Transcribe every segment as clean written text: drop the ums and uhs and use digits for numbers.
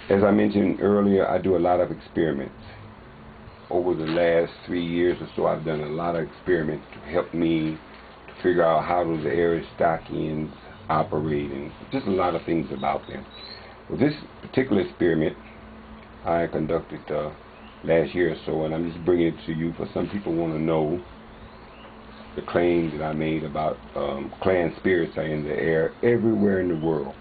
As I mentioned earlier, I do a lot of experiments. Over the last 3 years or so, I've done a lot of experiments to help me to figure out how do the Aerostockians operate and just a lot of things about them. Well, this particular experiment I conducted last year or so, and I'm just bringing it to you for some people want to know the claim that I made about clan spirits are in the air everywhere in the world,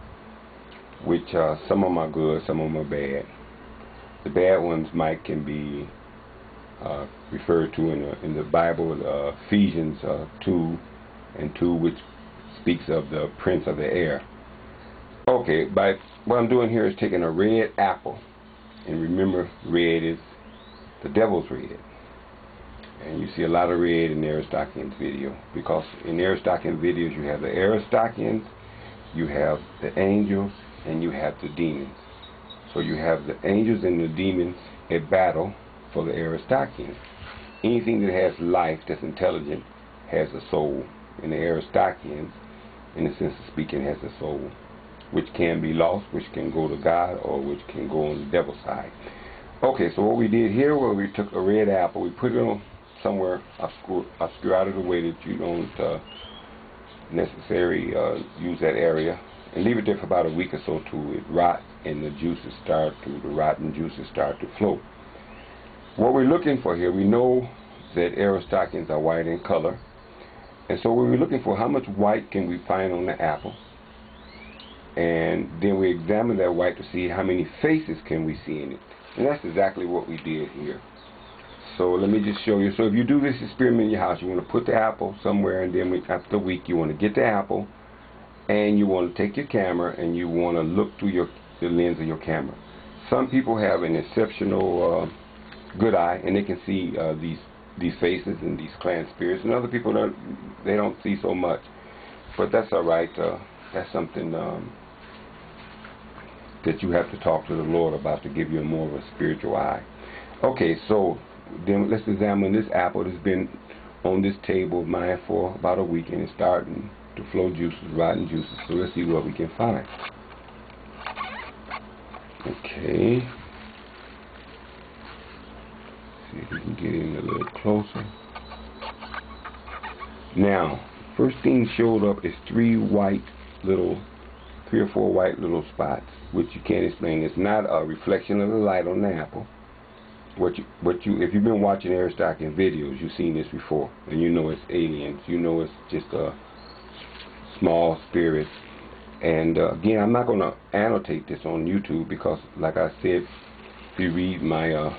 which some of them are good, some of them are bad. The bad ones can be referred to in the Bible, Ephesians 2:2, which speaks of the prince of the air. Okay, but what I'm doing here is taking a red apple, and remember, red is the devil's red. And you see a lot of red in the Aerostockians video, because in Aristockian videos you have the Aerostockians, you have the angels, and you have the demons. So you have the angels and the demons at battle for the Aerostockians. Anything that has life, that's intelligent, has a soul. And the Aerostockians, in the sense of speaking, has a soul, which can be lost, which can go to God, or which can go on the devil's side. Okay, so what we did here was we took a red apple, we put it on somewhere obscure out of the way that you don't necessarily use that area, and leave it there for about a week or so till it rots and the rotten juices start to flow. What we're looking for here, we know that Aerostockians are white in color, and so we were looking for how much white can we find on the apple, and then we examine that white to see how many faces can we see in it. And that's exactly what we did here. So let me just show you. So if you do this experiment in your house, you want to put the apple somewhere, and then after a week you want to get the apple, and you want to take your camera and you want to look through the lens of your camera. Some people have an exceptional good eye, and they can see these faces and these clan spirits, and other people don't see so much. But that's all right. That's something that you have to talk to the Lord about to give you more of a spiritual eye. Okay, so then let's examine this apple that's been on this table of mine for about a week, and it's starting to flow juices, rotten juices. So let's see what we can find. Okay. See if we can get in a little closer. Now, first thing showed up is three or four white little spots, which you can't explain. It's not a reflection of the light on the apple. If you've been watching Aerostockian videos, you've seen this before, and you know it's aliens. You know it's just a small spirit. And again, I'm not going to annotate this on YouTube because, like I said, if you read my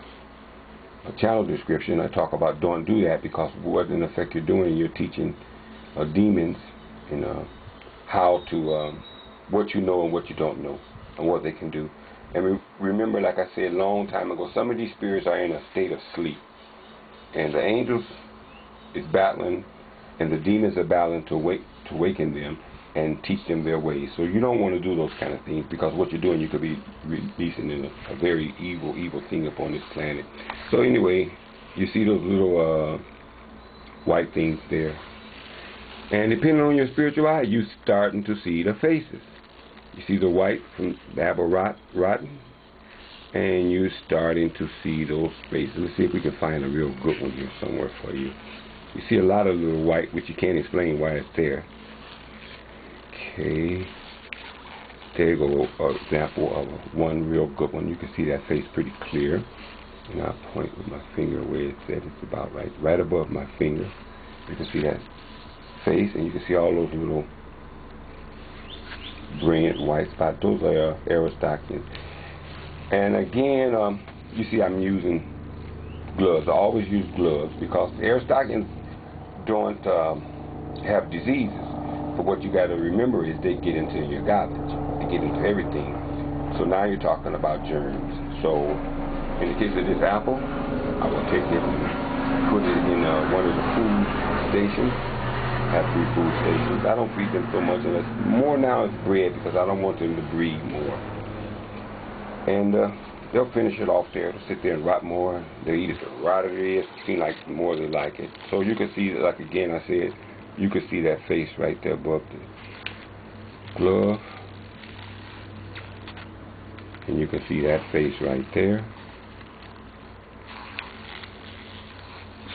channel description, I talk about don't do that, because what in effect you're doing, you're teaching demons how to what you know and what you don't know, and what they can do. And remember, like I said a long time ago, some of these spirits are in a state of sleep, and the angels is battling, and the demons are battling to waken them and teach them their ways. So you don't want to do those kind of things, because what you're doing, you could be releasing a very evil thing upon this planet. So anyway, you see those little white things there, and depending on your spiritual eye, you're starting to see the faces. You see the white from the apple rotten, and you're starting to see those faces. Let's see if we can find a real good one here somewhere for you. You see a lot of little white, which you can't explain why it's there. Okay, there you go, an example of one real good one. You can see that face pretty clear, and I'll point with my finger where it said it's about right above my finger. You can see that face, and you can see all those little brilliant white spots. Those are Aerostockians. And again, you see I'm using gloves. I always use gloves, because the Aerostockians don't have diseases. But what you got to remember is they get into your garbage. They get into everything. So now you're talking about germs. So in the case of this apple, I will take it and put it in one of the food stations. I have 3 food stations. I don't feed them so much, unless more now is bread, because I don't want them to breed more. And they'll finish it off there. They'll sit there and rot more. They'll eat it right as it is. Seem like more they like it. So you can see, like again I said, you can see that face right there above the glove. And you can see that face right there.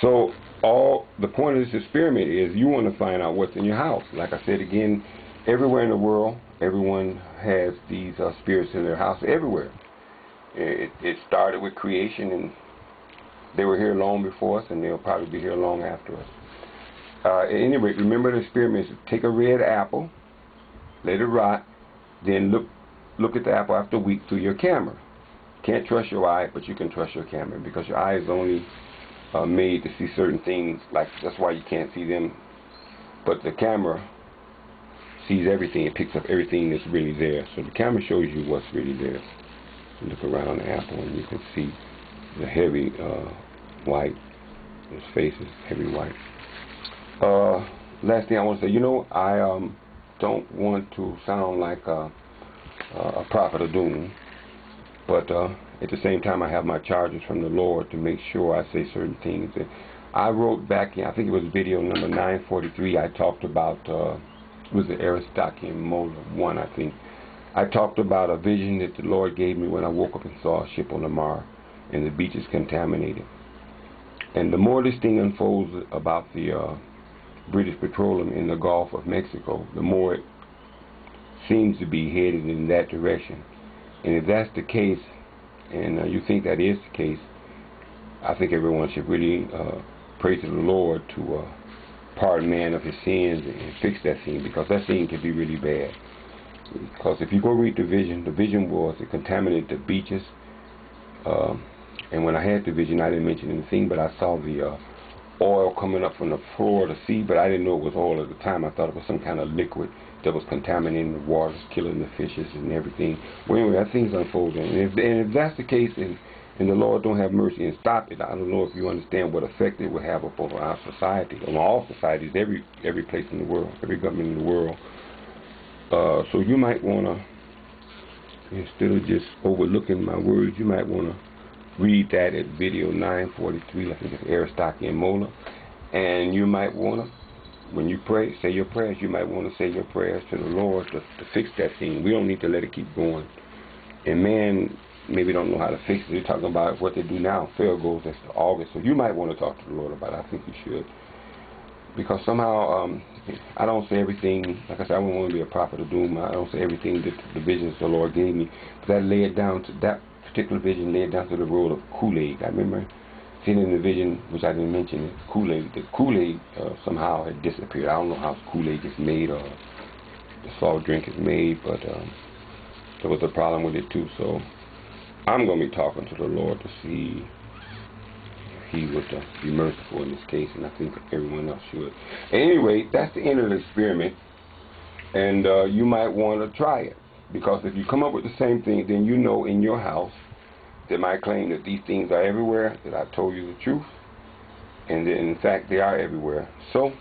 So the point of this experiment is you want to find out what's in your house. Like I said again, everywhere in the world, everyone has these spirits in their house, everywhere. It started with creation, and they were here long before us, and they'll probably be here long after us. At any rate, remember the experiment is take a red apple, let it rot, then look at the apple after a week through your camera. Can't trust your eye, but you can trust your camera, because your eye is only made to see certain things. Like, that's why you can't see them, but the camera sees everything. It picks up everything that's really there. So the camera shows you what's really there. You look around the apple and you can see the heavy white. His face is heavy white. Last thing I want to say, I don't want to sound like a prophet of doom, but at the same time I have my charges from the Lord to make sure I say certain things. And I wrote back in, I think it was video number 943, I talked about, it was the Aerostockians Mola 1, I think. I talked about a vision that the Lord gave me when I woke up and saw a ship on the Mar, and the beach is contaminated. And the more this thing unfolds about the British Petroleum in the Gulf of Mexico, the more it seems to be headed in that direction. And if that's the case, and you think that is the case, I think everyone should really pray to the Lord to pardon man of his sins and fix that sin, because that sin can be really bad. Because if you go read the vision was it contaminated the beaches. And when I had the vision, I didn't mention anything, but I saw the oil coming up from the floor of the sea, but I didn't know it was oil at the time. I thought it was some kind of liquid that was contaminating the waters, killing the fishes and everything. Well, anyway, that thing's unfolding. And if that's the case, and the Lord don't have mercy and stop it, I don't know if you understand what effect it would have upon our society, on all societies, every place in the world, every government in the world. So you might want to, instead of just overlooking my words, you might want to read that at video 943, I think it's Aerostockians Mola. And you might want to, when you pray, say your prayers. You might want to say your prayers to the Lord to fix that thing. We don't need to let it keep going. And man maybe don't know how to fix it. They're talking about what they do now. Fail goes that's to August. So you might want to talk to the Lord about it. I think you should. Because somehow, I don't say everything, like I said, I don't want to be a prophet of doom. I don't say everything that the visions the Lord gave me. But that led down to, that particular vision led down to the road of Kool-Aid. I remember seeing in the vision, which I didn't mention, Kool-Aid. The Kool-Aid somehow had disappeared. I don't know how Kool-Aid is made or the salt drink is made, but there was a problem with it too. So I'm going to be talking to the Lord to see if He would be merciful in this case, and I think everyone else should. Anyway, that's the end of the experiment, and you might want to try it, because if you come up with the same thing, then you know in your house that my claim that these things are everywhere, that I told you the truth, and that in fact they are everywhere. So,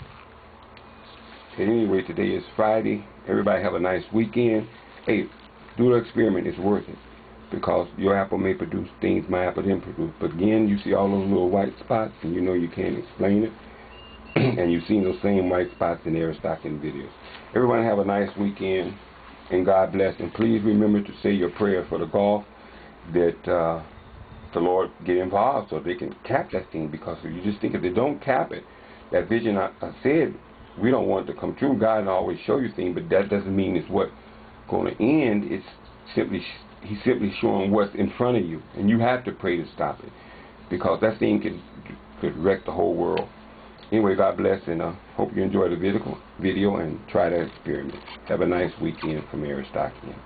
at any rate, today is Friday. Everybody have a nice weekend. Hey, do the experiment. It's worth it. Because your apple may produce things my apple didn't produce. But again, you see all those little white spots, and you know you can't explain it. And you've seen those same white spots in the Aerostockians videos. Everyone have a nice weekend, and God bless. And please remember to say your prayer for the Gulf, that the Lord get involved so they can cap that thing. Because if you just think if they don't cap it, that vision I said, we don't want it to come true. God will always show you things, but that doesn't mean it's what going to end. It's simply He's simply showing what's in front of you, and you have to pray to stop it, because that thing could wreck the whole world. Anyway, God bless, and hope you enjoy the video and try that experiment. Have a nice weekend from Aerostockians.